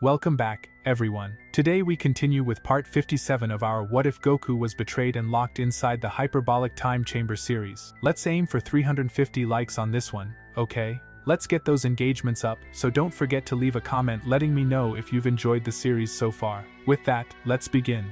Welcome back, everyone. Today we continue with part 57 of our What If Goku Was Betrayed and Locked Inside the Hyperbolic Time Chamber series. Let's aim for 350 likes on this one, okay? Let's get those engagements up, so don't forget to leave a comment letting me know if you've enjoyed the series so far. With that, let's begin.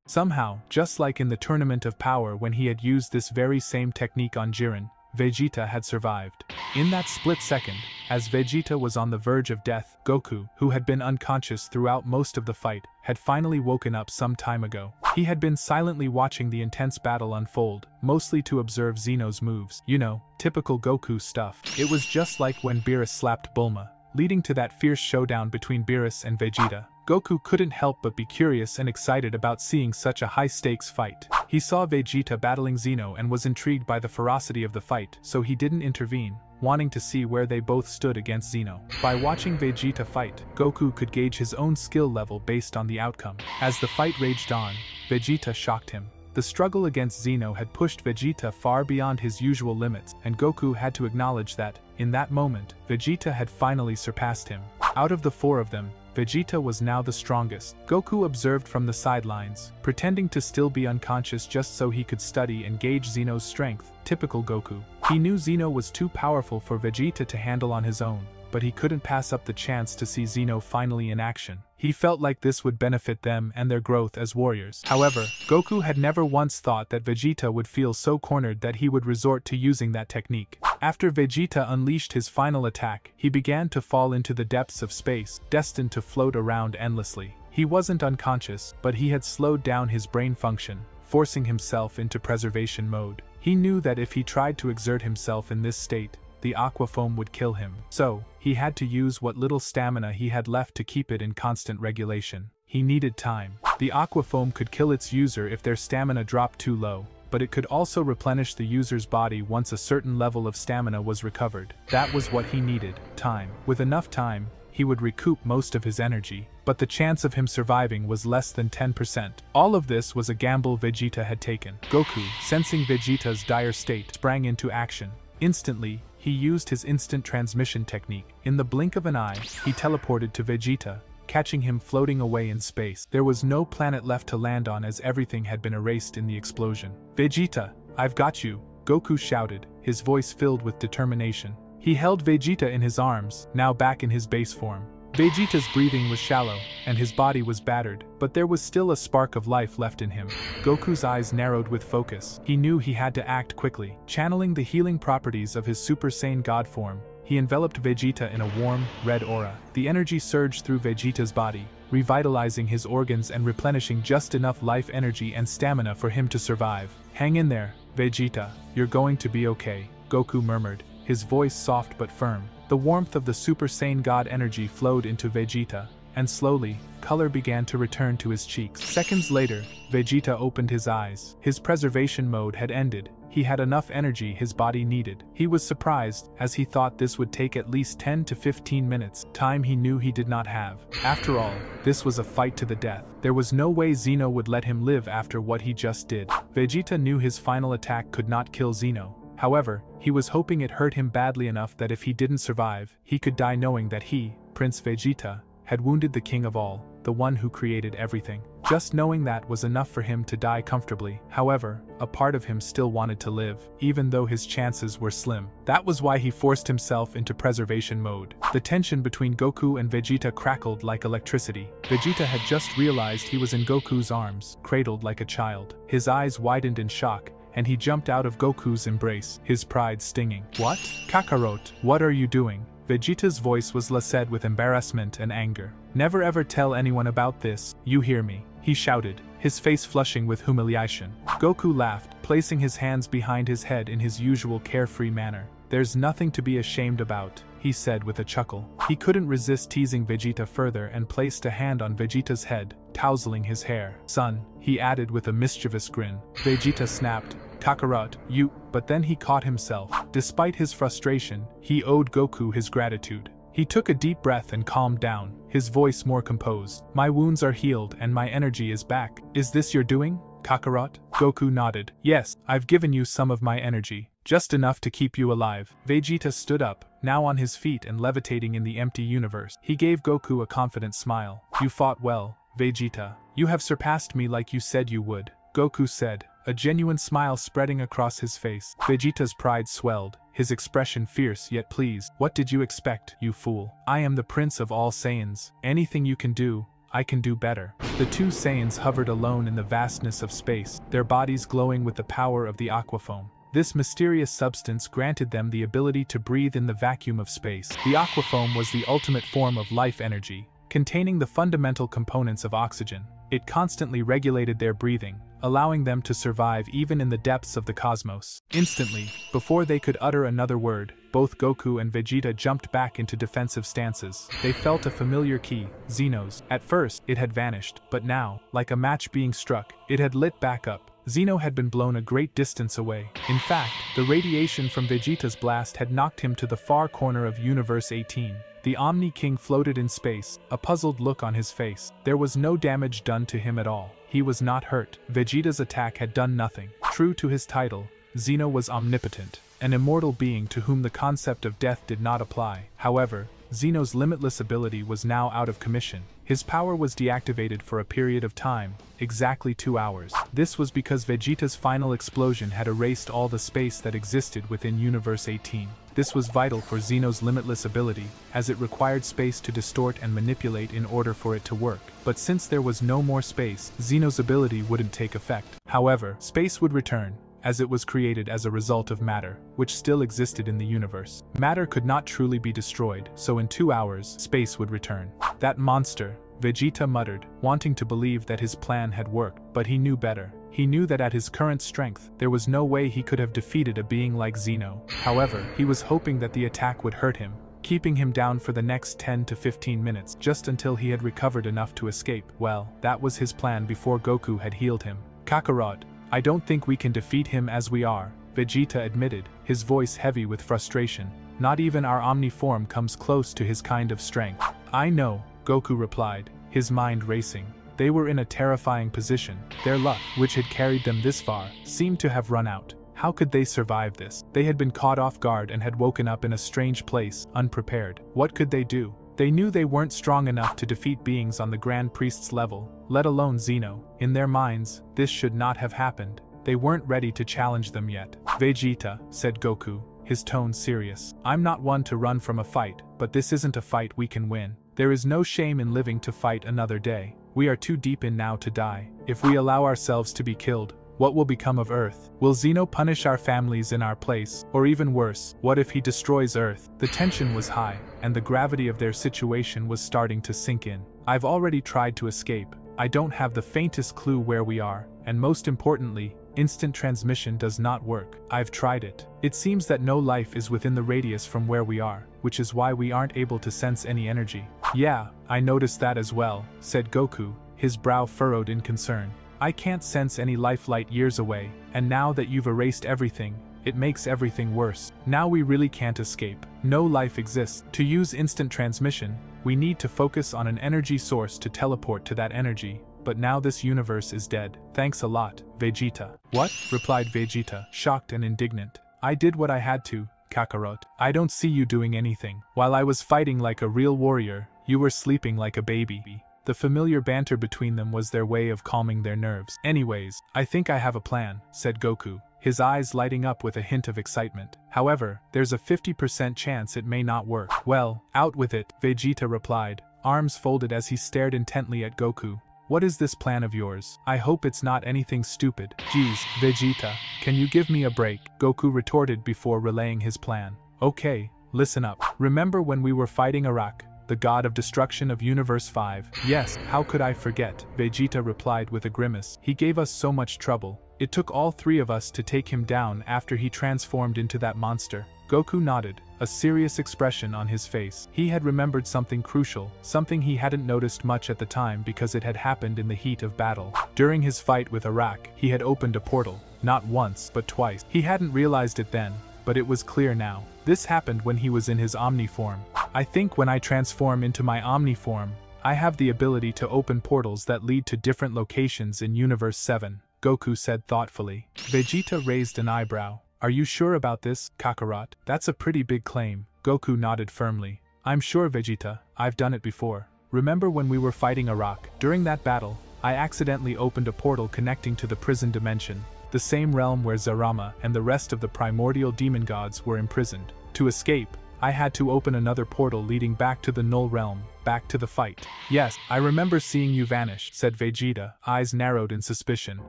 Somehow, just like in the Tournament of Power when he had used this very same technique on Jiren, Vegeta had survived. In that split second, as Vegeta was on the verge of death, Goku, who had been unconscious throughout most of the fight, had finally woken up some time ago. He had been silently watching the intense battle unfold, mostly to observe Xeno's moves. You know, typical Goku stuff. It was just like when Beerus slapped Bulma, leading to that fierce showdown between Beerus and Vegeta. Goku couldn't help but be curious and excited about seeing such a high-stakes fight. He saw Vegeta battling Xeno and was intrigued by the ferocity of the fight, so he didn't intervene, wanting to see where they both stood against Xeno. By watching Vegeta fight, Goku could gauge his own skill level based on the outcome. As the fight raged on, Vegeta shocked him. The struggle against Xeno had pushed Vegeta far beyond his usual limits, and Goku had to acknowledge that, in that moment, Vegeta had finally surpassed him. Out of the four of them, Vegeta was now the strongest. Goku observed from the sidelines, pretending to still be unconscious just so he could study and gauge Xeno's strength. Typical Goku. He knew Xeno was too powerful for Vegeta to handle on his own, but he couldn't pass up the chance to see Xeno finally in action. He felt like this would benefit them and their growth as warriors. However, Goku had never once thought that Vegeta would feel so cornered that he would resort to using that technique. After Vegeta unleashed his final attack, he began to fall into the depths of space, destined to float around endlessly. He wasn't unconscious, but he had slowed down his brain function, forcing himself into preservation mode. He knew that if he tried to exert himself in this state, the aqua foam would kill him. So, he had to use what little stamina he had left to keep it in constant regulation. He needed time. The aqua foam could kill its user if their stamina dropped too low, but it could also replenish the user's body once a certain level of stamina was recovered. That was what he needed, time. With enough time, he would recoup most of his energy, but the chance of him surviving was less than 10%. All of this was a gamble Vegeta had taken. Goku, sensing Vegeta's dire state, sprang into action. Instantly, he used his instant transmission technique. In the blink of an eye, he teleported to Vegeta, catching him floating away in space. There was no planet left to land on as everything had been erased in the explosion. "Vegeta, I've got you," Goku shouted, his voice filled with determination. He held Vegeta in his arms, now back in his base form. Vegeta's breathing was shallow, and his body was battered, but there was still a spark of life left in him. Goku's eyes narrowed with focus. He knew he had to act quickly. Channeling the healing properties of his Super Saiyan God form, he enveloped Vegeta in a warm, red aura. The energy surged through Vegeta's body, revitalizing his organs and replenishing just enough life energy and stamina for him to survive. "Hang in there, Vegeta, you're going to be okay," Goku murmured, his voice soft but firm. The warmth of the Super Saiyan God energy flowed into Vegeta, and slowly, color began to return to his cheeks. Seconds later, Vegeta opened his eyes. His preservation mode had ended. He had enough energy his body needed. He was surprised, as he thought this would take at least 10 to 15 minutes, time he knew he did not have. After all, this was a fight to the death. There was no way Xeno would let him live after what he just did. Vegeta knew his final attack could not kill Xeno. However, he was hoping it hurt him badly enough that if he didn't survive, he could die knowing that he, Prince Vegeta, had wounded the king of all, the one who created everything. Just knowing that was enough for him to die comfortably. However, a part of him still wanted to live, even though his chances were slim. That was why he forced himself into preservation mode. The tension between Goku and Vegeta crackled like electricity. Vegeta had just realized he was in Goku's arms, cradled like a child. His eyes widened in shock, and he jumped out of Goku's embrace, his pride stinging. "What? Kakarot, what are you doing?" Vegeta's voice was laced with embarrassment and anger. "Never ever tell anyone about this, you hear me?" he shouted, his face flushing with humiliation. Goku laughed, placing his hands behind his head in his usual carefree manner. "There's nothing to be ashamed about," he said with a chuckle. He couldn't resist teasing Vegeta further and placed a hand on Vegeta's head, tousling his hair. "Son," he added with a mischievous grin. Vegeta snapped, "Kakarot, you," but then he caught himself. Despite his frustration, he owed Goku his gratitude. He took a deep breath and calmed down, his voice more composed. "My wounds are healed and my energy is back. Is this your doing, Kakarot?" Goku nodded. "Yes, I've given you some of my energy. Just enough to keep you alive." Vegeta stood up, now on his feet and levitating in the empty universe. He gave Goku a confident smile. "You fought well, Vegeta. You have surpassed me like you said you would," Goku said, a genuine smile spreading across his face. Vegeta's pride swelled, his expression fierce yet pleased. "What did you expect, you fool? I am the Prince of all Saiyans. Anything you can do, I can do better." The two Saiyans hovered alone in the vastness of space, their bodies glowing with the power of the aquafoam. This mysterious substance granted them the ability to breathe in the vacuum of space. The aquafoam was the ultimate form of life energy, containing the fundamental components of oxygen. It constantly regulated their breathing, allowing them to survive even in the depths of the cosmos. Instantly, before they could utter another word, both Goku and Vegeta jumped back into defensive stances. They felt a familiar ki, Xeno's. At first, it had vanished, but now, like a match being struck, it had lit back up. Xeno had been blown a great distance away. In fact, the radiation from Vegeta's blast had knocked him to the far corner of Universe 18. The Omni King floated in space, a puzzled look on his face. There was no damage done to him at all. He was not hurt. Vegeta's attack had done nothing. True to his title, Xeno was omnipotent, an immortal being to whom the concept of death did not apply. However, Xeno's limitless ability was now out of commission. His power was deactivated for a period of time, exactly 2 hours. This was because Vegeta's final explosion had erased all the space that existed within Universe 18. This was vital for Xeno's limitless ability, as it required space to distort and manipulate in order for it to work. But since there was no more space, Xeno's ability wouldn't take effect. However, space would return, as it was created as a result of matter, which still existed in the universe. Matter could not truly be destroyed, so in 2 hours, space would return. "That monster," Vegeta muttered, wanting to believe that his plan had worked, but he knew better. He knew that at his current strength, there was no way he could have defeated a being like Xeno. However, he was hoping that the attack would hurt him, keeping him down for the next 10 to 15 minutes, just until he had recovered enough to escape. Well, that was his plan before Goku had healed him. "Kakarot, I don't think we can defeat him as we are," Vegeta admitted, his voice heavy with frustration. "Not even our Omni form comes close to his kind of strength." "I know," Goku replied, his mind racing. They were in a terrifying position. Their luck, which had carried them this far, seemed to have run out. How could they survive this? They had been caught off guard and had woken up in a strange place, unprepared. What could they do? They knew they weren't strong enough to defeat beings on the Grand Priest's level, let alone Xeno. In their minds, this should not have happened. They weren't ready to challenge them yet. "Vegeta," said Goku, his tone serious. "I'm not one to run from a fight, but this isn't a fight we can win. There is no shame in living to fight another day. We are too deep in now to die. If we allow ourselves to be killed, what will become of Earth? Will Xeno punish our families in our place? Or even worse, what if he destroys Earth?" The tension was high, and the gravity of their situation was starting to sink in. "I've already tried to escape. I don't have the faintest clue where we are, and most importantly, instant transmission does not work. I've tried it. It seems that no life is within the radius from where we are, which is why we aren't able to sense any energy." "Yeah, I noticed that as well," said Goku, his brow furrowed in concern. "I can't sense any life light years away, and now that you've erased everything, it makes everything worse. Now we really can't escape. No life exists. To use instant transmission, we need to focus on an energy source to teleport to that energy. But now this universe is dead. Thanks a lot, Vegeta." "What?" replied Vegeta, shocked and indignant. "I did what I had to, Kakarot. I don't see you doing anything. While I was fighting like a real warrior, you were sleeping like a baby." The familiar banter between them was their way of calming their nerves. "Anyways, I think I have a plan," said Goku, his eyes lighting up with a hint of excitement. "However, there's a 50% chance it may not work." "Well, out with it," Vegeta replied, arms folded as he stared intently at Goku. "What is this plan of yours? I hope it's not anything stupid." "Geez, Vegeta, can you give me a break?" Goku retorted before relaying his plan. "Okay, listen up. Remember when we were fighting Arak, the god of destruction of Universe 5? "Yes, how could I forget?" Vegeta replied with a grimace. "He gave us so much trouble. It took all 3 of us to take him down after he transformed into that monster." Goku nodded, a serious expression on his face. He had remembered something crucial, something he hadn't noticed much at the time because it had happened in the heat of battle. During his fight with Arak, he had opened a portal, not once but twice. He hadn't realized it then, but it was clear now. This happened when he was in his Omni form. "I think when I transform into my Omni form, I have the ability to open portals that lead to different locations in Universe 7, Goku said thoughtfully. Vegeta raised an eyebrow. "Are you sure about this, Kakarot? That's a pretty big claim." Goku nodded firmly. I'm sure, Vegeta, I've done it before. Remember when we were fighting Araki? During that battle, I accidentally opened a portal connecting to the prison dimension, the same realm where Zarama and the rest of the primordial demon gods were imprisoned. To escape, I had to open another portal leading back to the Null Realm, back to the fight. Yes, I remember seeing you vanish, said Vegeta, eyes narrowed in suspicion.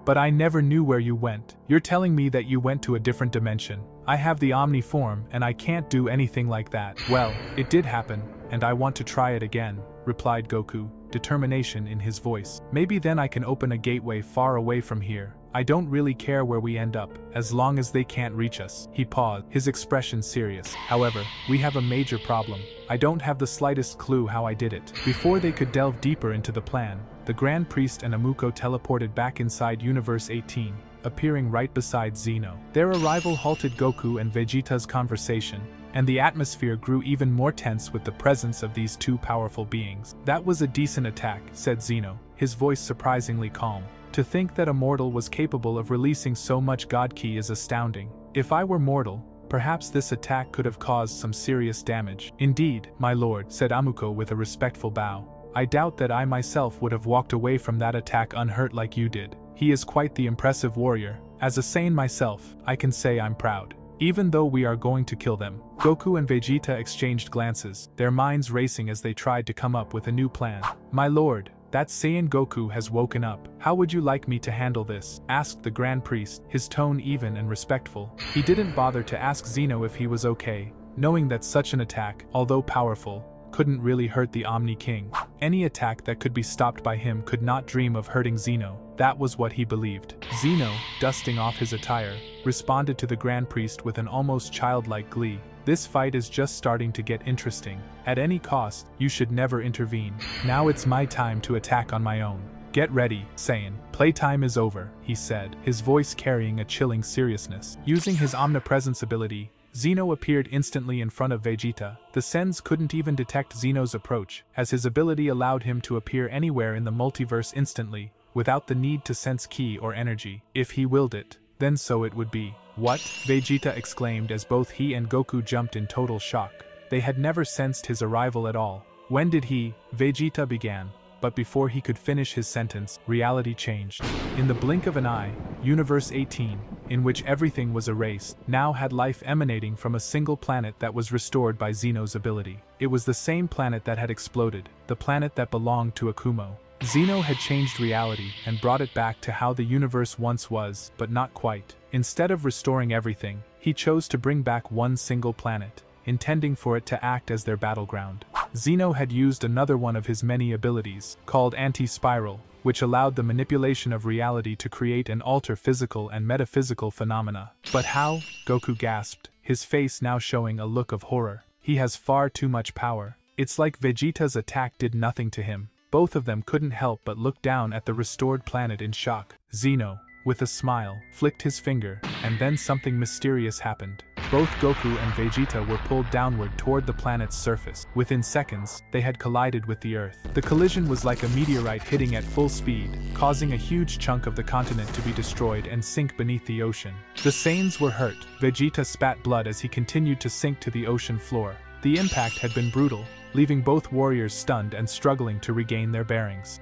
But I never knew where you went. You're telling me that you went to a different dimension. I have the Omni form and I can't do anything like that. Well, it did happen, and I want to try it again, replied Goku, determination in his voice. Maybe then I can open a gateway far away from here. I don't really care where we end up, as long as they can't reach us. He paused, his expression serious. However, we have a major problem. I don't have the slightest clue how I did it. Before they could delve deeper into the plan, the Grand Priest and Amuko teleported back inside Universe 18, appearing right beside Xeno. Their arrival halted Goku and Vegeta's conversation, and the atmosphere grew even more tense with the presence of these two powerful beings. That was a decent attack, said Xeno, his voice surprisingly calm. To think that a mortal was capable of releasing so much God Ki is astounding. If I were mortal, perhaps this attack could have caused some serious damage. Indeed, my lord, said Amuko with a respectful bow. I doubt that I myself would have walked away from that attack unhurt like you did. He is quite the impressive warrior. As a Saiyan myself, I can say I'm proud. Even though we are going to kill them. Goku and Vegeta exchanged glances, their minds racing as they tried to come up with a new plan. My lord, that Saiyan Goku has woken up. How would you like me to handle this? Asked the Grand Priest, his tone even and respectful. He didn't bother to ask Xeno if he was okay, knowing that such an attack, although powerful, couldn't really hurt the Omni King. Any attack that could be stopped by him could not dream of hurting Xeno. That was what he believed. Xeno, dusting off his attire, responded to the Grand Priest with an almost childlike glee. This fight is just starting to get interesting. At any cost, you should never intervene. Now it's my time to attack on my own. Get ready, Saiyan. Playtime is over, he said, his voice carrying a chilling seriousness. Using his omnipresence ability, Xeno appeared instantly in front of Vegeta. The Saiyans couldn't even detect Xeno's approach, as his ability allowed him to appear anywhere in the multiverse instantly, without the need to sense ki or energy. If he willed it, then so it would be. What? Vegeta exclaimed as both he and Goku jumped in total shock. They had never sensed his arrival at all. When did he? Vegeta began. But before he could finish his sentence, reality changed. In the blink of an eye, Universe 18, in which everything was erased, now had life emanating from a single planet that was restored by Xeno's ability. It was the same planet that had exploded, the planet that belonged to Akumo. Xeno had changed reality and brought it back to how the universe once was, but not quite. Instead of restoring everything, he chose to bring back one single planet, intending for it to act as their battleground. Xeno had used another one of his many abilities, called Anti-Spiral, which allowed the manipulation of reality to create and alter physical and metaphysical phenomena. But how? Goku gasped, his face now showing a look of horror. He has far too much power. It's like Vegeta's attack did nothing to him. Both of them couldn't help but look down at the restored planet in shock. Xeno, with a smile, flicked his finger, and then something mysterious happened. Both Goku and Vegeta were pulled downward toward the planet's surface. Within seconds, they had collided with the Earth. The collision was like a meteorite hitting at full speed, causing a huge chunk of the continent to be destroyed and sink beneath the ocean. The Saiyans were hurt. Vegeta spat blood as he continued to sink to the ocean floor. The impact had been brutal, leaving both warriors stunned and struggling to regain their bearings.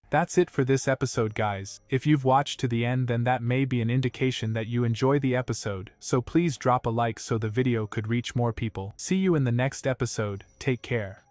That's it for this episode, guys. If you've watched to the end, then that may be an indication that you enjoy the episode, so please drop a like so the video could reach more people. See you in the next episode, take care.